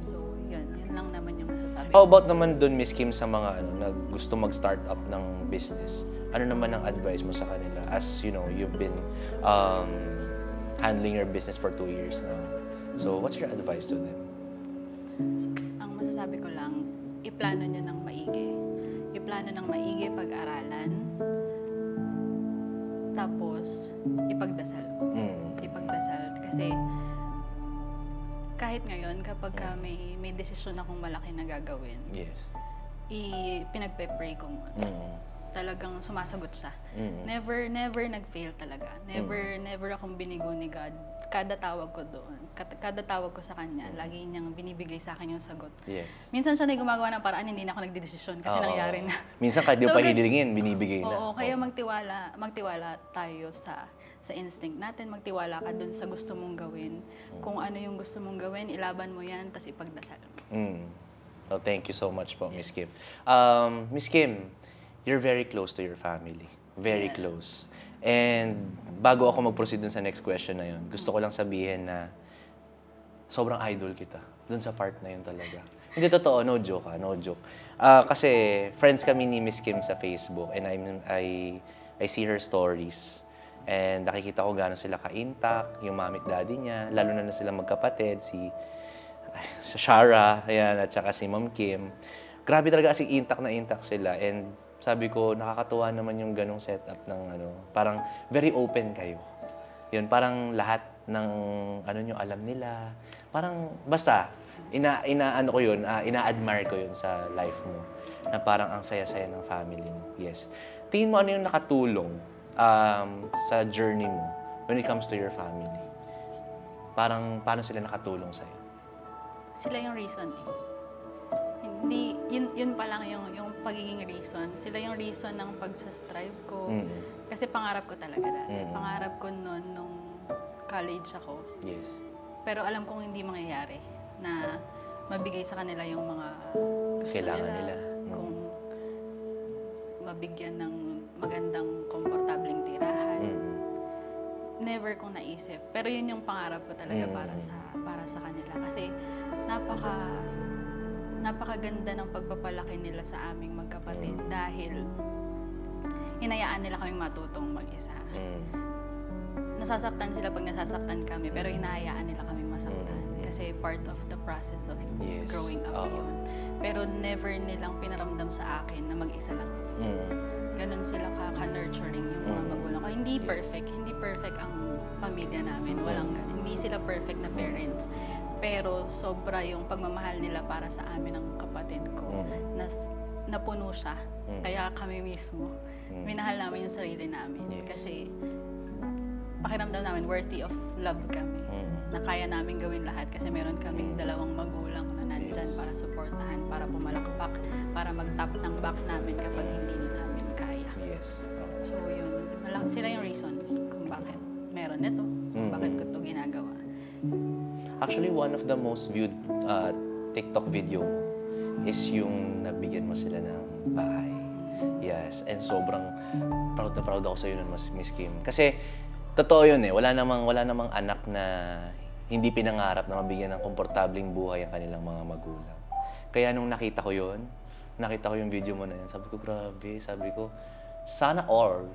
Speaker 2: So, yun lang naman yung masasabi.
Speaker 1: How about naman dun, Miss Kim, sa mga na gusto mag-start up ng business? Ano naman ang advice mo sa kanila? As you know, you've been handling your business for 2 years now. So, what's your advice to them?
Speaker 2: So, ang masasabi ko lang, iplano nyo ng maigi. Iplano ng maigi, pag-aralan. Tapos, ipagdasal. Ipagdasal. Kasi, kahit ngayon, kapag may desisyon akong malaki na gagawin,
Speaker 1: Yes.
Speaker 2: pinagpe-pray ko muna. Talagang sumasagot siya. Never nag-fail talaga. Never akong binigo ni God. Kada tawag ko doon, kada tawag ko sa Kanya, lagi niyang binibigay sa akin yung sagot.
Speaker 1: Yes.
Speaker 2: Minsan siya na gumagawa ng paraan, hindi na ako nagdedesisyon kasi nangyari na.
Speaker 1: Minsan kahit di
Speaker 2: So,
Speaker 1: pa hihilingin, binibigay na.
Speaker 2: Oo, kaya magtiwala tayo sa instinct natin, magtiwala ka doon sa gusto mong gawin. Kung ano yung gusto mong gawin, ilaban mo yan, tapos ipagdasal mo.
Speaker 1: Oh, thank you so much po, Miss Kim. Miss Kim, you're very close to your family. Very close. And bago ako mag-proceed dun sa next question na yun, gusto ko lang sabihin na sobrang idol kita dun sa part na yun talaga. Hindi totoo, no joke no joke. Kasi friends kami ni Miss Kim sa Facebook and I see her stories. And nakikita ko gano'n sila ka-intact, yung mami at daddy niya, lalo na sila magkapatid, si Shara, ayan, at saka si Ma'am Kim. Grabe talaga kasi intact na intact sila. And sabi ko, nakakatuwa naman yung ganong setup ng parang very open kayo. Yun, parang lahat ng nyo alam nila. Parang basta, ina-admire ko yun sa life mo. Na parang ang saya-saya ng family mo. Yes. Tingin mo ano yung nakatulong sa journey mo when it comes to your family? Parang paano sila nakatulong sa'yo?
Speaker 2: Sila yung reason eh. Hindi, yun pa lang yung pagiging reason. Sila yung reason ng pagsastrive ko. Kasi pangarap ko talaga dati. Pangarap ko noon nung college ako.
Speaker 1: Yes.
Speaker 2: Pero alam kong hindi mangyayari na mabigay sa kanila yung mga gusto
Speaker 1: Kailangan nila.
Speaker 2: Kung mabigyan ng magandang, komportableng tirahan. Never kong naisip. Pero yun yung pangarap ko talaga para sa kanila. Kasi napakaganda ng pagpapalaki nila sa aming magkapatid dahil hinayaan nila kaming matutong mag-isa. Nasasaktan sila pag nasasaktan kami, pero hinahayaan nila kaming masaktan. Kasi part of the process of growing up yun. Pero never nilang pinaramdam sa akin na mag-isa lang. Ganon sila ka-nurturing yung mga magulang ko. Hindi perfect ang pamilya namin. Walang ganon. Hindi sila perfect na parents. Pero sobra yung pagmamahal nila para sa amin ng kapatid ko. Napuno siya. Kaya kami mismo, minahal namin yung sarili namin. Kasi pakiramdam namin worthy of love kami. Na kaya namin gawin lahat kasi meron kaming dalawang magulang na nandyan para suportahan, para pumalakpak, para mag-tap ng back namin kapag hindi namin kaya.
Speaker 1: Yes.
Speaker 2: So yun, sila yung reason kung bakit meron nito, kung bakit ko ito ginagawa.
Speaker 1: Actually, one of the most viewed TikTok video mo is yung nabigyan mo sila ng bahay. Yes, and sobrang proud na proud ako sa iyo nun, Miss Kim. Kasi totoo yun eh, wala namang anak na hindi pinangarap na mabigyan ng komportabling buhay ang kanilang mga magulang. Kaya nung nakita ko yung video mo na yun, sabi ko, grabe, sana all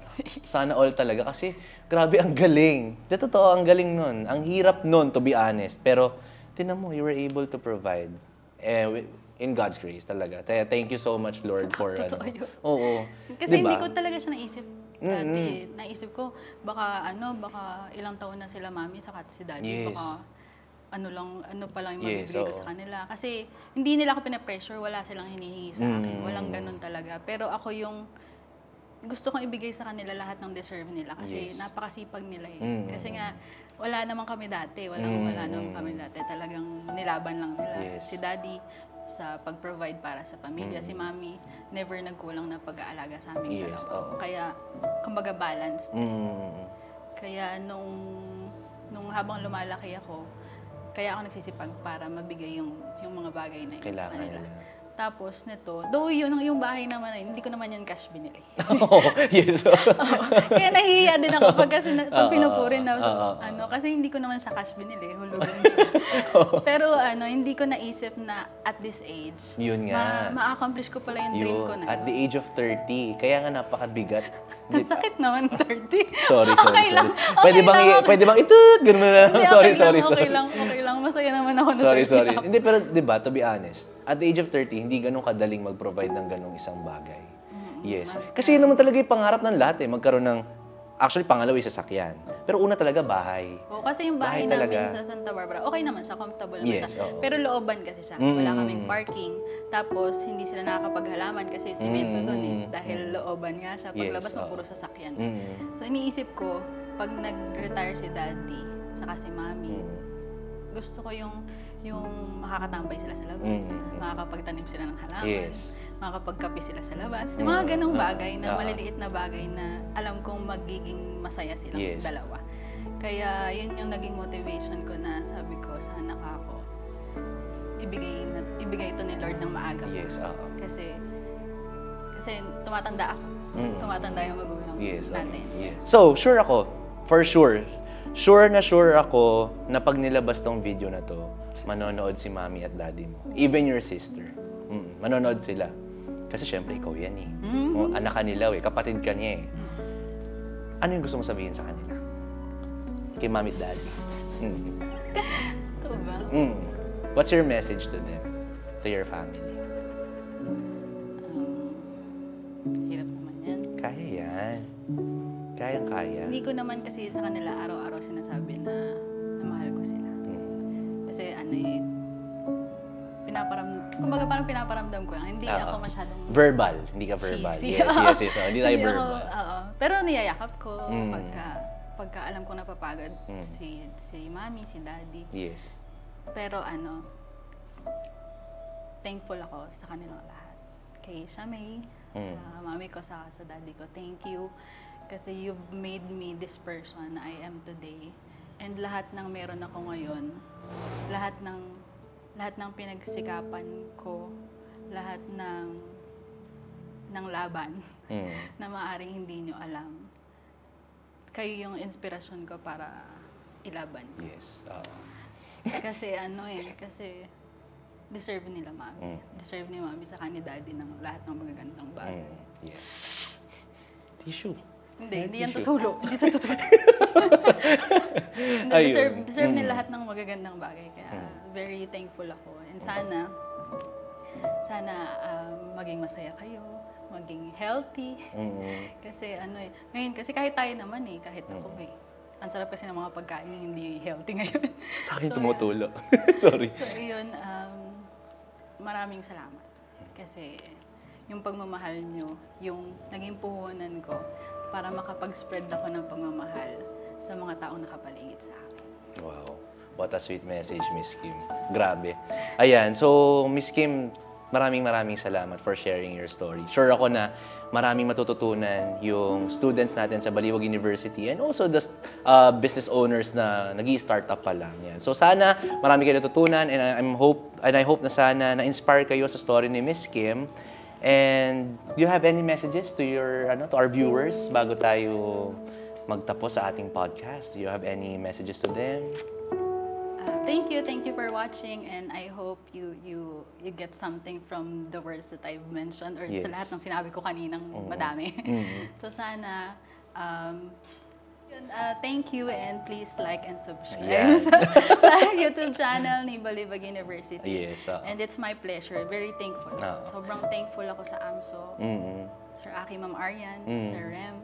Speaker 1: talaga. Kasi, grabe, ang galing. Totoo, ang galing nun. Ang hirap nun, to be honest. Pero, tinan mo, you were able to provide. In God's grace talaga. Thank you so much, Lord, for
Speaker 2: Totoo yun.
Speaker 1: Oo.
Speaker 2: Kasi
Speaker 1: diba?
Speaker 2: hindi ko talaga siya naisip dati. Naisip ko, baka ilang taon na sila mami saka si daddy.
Speaker 1: Yes.
Speaker 2: Baka ano pa lang yung mabibigay ko
Speaker 1: oo.
Speaker 2: sa kanila. Kasi hindi nila ako pinapressure, wala silang hinihingi sa akin. Walang ganun talaga. Pero ako yung gusto kong ibigay sa kanila lahat ng deserve nila kasi napakasipag nila eh. Kasi nga, wala naman kami dati. Wala naman kami dati. Talagang nilaban lang nila.
Speaker 1: Yes.
Speaker 2: Si daddy, sa pag-provide para sa pamilya. Si Mami, never nagkulang na pag-aalaga sa aming
Speaker 1: Yes,
Speaker 2: dalawa.
Speaker 1: oo.
Speaker 2: Kaya, kumbaga balanced. Kaya nung habang lumalaki ako, kaya ako nagsisipag para mabigay yung mga bagay na yun sa
Speaker 1: Kailangan
Speaker 2: kanila.
Speaker 1: nila.
Speaker 2: Tapos nito, though yung bahay naman ay hindi ko naman yun cash binili.
Speaker 1: Yes.
Speaker 2: Oo. Kaya nahihiya din ako pag pinupuri na kasi hindi ko naman siya cash binili, hulugan siya. Pero hindi ko naisip na at this age,
Speaker 1: Yun nga.
Speaker 2: ma-accomplish ko pala yung dream ko na.
Speaker 1: At the age of 30, kaya nga napakabigat.
Speaker 2: Ang sakit naman, 30.
Speaker 1: Sorry.
Speaker 2: Okay lang.
Speaker 1: Pwede bang itut? Ganun na lang.
Speaker 2: Hindi,
Speaker 1: Sorry.
Speaker 2: Okay lang. Masaya naman ako na 30
Speaker 1: Sorry.
Speaker 2: ako.
Speaker 1: Hindi, pero di ba, to be honest, at the age of 30, hindi ganun kadaling mag-provide ng ganung isang bagay. Yes. Kasi yun naman talaga yung pangarap ng lahat magkaroon ng, actually, pangalawa yung sasakyan. Pero una talaga, bahay.
Speaker 2: Oo, kasi yung bahay
Speaker 1: Bahay
Speaker 2: namin
Speaker 1: talaga.
Speaker 2: sa Santa Barbara, okay naman siya, comfortable naman
Speaker 1: Yes,
Speaker 2: siya.
Speaker 1: oo.
Speaker 2: Pero looban kasi siya. Wala kaming parking. Tapos, hindi sila nakakapaghalaman kasi simento doon dahil looban nga siya. Paglabas mo,
Speaker 1: oo.
Speaker 2: puro sasakyan. So, iniisip ko, pag nag-retire si Daddy, saka si Mami, gusto ko yung makakatambay sila sa labas, makakapagtanim sila ng halaman, makakapagkape sila sa labas. Yung mga ganong bagay na maliliit na bagay na alam kong magiging masaya silang dalawa. Kaya yun yung naging motivation ko na sabi ko, sana ako ibigay ito ni Lord ng maaga.
Speaker 1: Yes, oo.
Speaker 2: Kasi tumatanda ako. Tumatanda yung magulang natin.
Speaker 1: So, sure ako, for sure ako na pag nilabas tong video na to, manonood si Mami at Daddy mo. Even your sister. Manonood sila. Kasi syempre, ikaw yan anak ka nila kapatid ka niya Ano yung gusto mo sabihin sa kanila? Kay Mami at Daddy.
Speaker 2: Ito ba?
Speaker 1: What's your message to them? To your family?
Speaker 2: Hirap naman yan.
Speaker 1: Kaya yan. Kayang-kaya.
Speaker 2: Hindi ko naman kasi sa kanila araw-araw sinasabi na mahal ko sila. Kasi kumbaga parang pinaparamdam ko lang. Hindi ako masyadong...
Speaker 1: Verbal. Hindi ka verbal.
Speaker 2: cheesy.
Speaker 1: Yes. Hindi tayo verbal.
Speaker 2: Oo. Pero niyayakap ko pagka alam ko napapagod si Mami, si Daddy.
Speaker 1: Yes.
Speaker 2: Pero thankful ako sa kanilang lahat. Kay Shamay, sa Mami ko, sa Daddy ko. Thank you. Kasi you've made me this person na I am today. And lahat ng meron ako ngayon, lahat ng pinagsikapan ko, lahat ng laban na maaaring hindi nyo alam, kayo yung inspirasyon ko para ilaban.
Speaker 1: Yes.
Speaker 2: Kasi kasi deserve nila Mami. Deserve ni Mami sa ni Daddy ng lahat ng magagandang bagay.
Speaker 1: Yes. Tissue.
Speaker 2: Hindi yan tutulo. Hindi tutulo. Deserve nila lahat ng magagandang bagay. Kaya very thankful ako. And sana maging masaya kayo, maging healthy. Kasi ngayon kasi kahit tayo naman kahit ako ang sarap kasi ng mga pagkain na hindi healthy ngayon.
Speaker 1: Sa akin tumutulo. Sorry.
Speaker 2: So yun, maraming salamat. Kasi yung pagmamahal nyo, yung naging puhunan ko para makapag-spread ako ng pagmamahal sa mga taong nakapaligid sa akin.
Speaker 1: Wow. What a sweet message, Miss Kim. Grabe. Ayan. So, Miss Kim, maraming salamat for sharing your story. Sure ako na maraming matututunan yung students natin sa Baliwag University and also the business owners na nag-i-startup pa lang. Yan. So, sana marami kayo natutunan and I hope na sana na-inspire kayo sa story ni Miss Kim. And do you have any messages to to our viewers bago tayo magtapos sa ating podcast? Do you have any messages to them?
Speaker 2: Thank you for watching, and I hope you get something from the words that I've mentioned or sa lahat ng sinabi ko kaninang madami. So sana thank you and please like and subscribe sa YouTube channel ni Baliwag University.
Speaker 1: Yes.
Speaker 2: And it's my pleasure. Very thankful. Sobrang thankful ako sa AMSO, Sir Aki, Ma'am Arian, Sir Rem.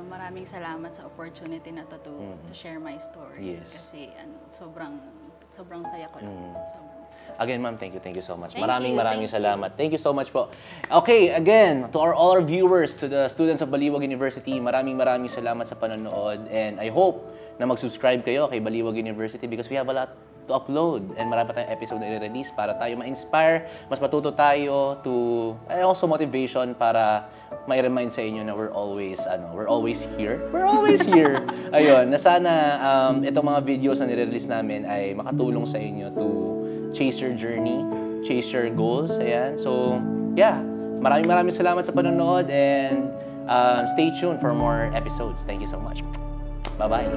Speaker 2: Maraming salamat sa opportunity na to share my story.
Speaker 1: Yes.
Speaker 2: Kasi sobrang saya ko lang.
Speaker 1: Again, ma'am, thank you so much.
Speaker 2: Thank
Speaker 1: Maraming
Speaker 2: you.
Speaker 1: salamat. Thank you so much po. Okay, again, to all our viewers, to the students of Baliwag University, maraming salamat sa panonood. And I hope na mag-subscribe kayo kay Baliwag University because we have a lot to upload and marami pa tayong episode na i-release para tayo ma-inspire, mas matuto tayo to, also motivation para ma-remind sa inyo na we're always here. We're always here. Ayun, na sana itong mga videos na nire-release namin ay makatulong sa inyo to chase your journey, chase your goals. Ayan. So, yeah. Maraming salamat sa panonood and stay tuned for more episodes. Thank you so much. Bye-bye.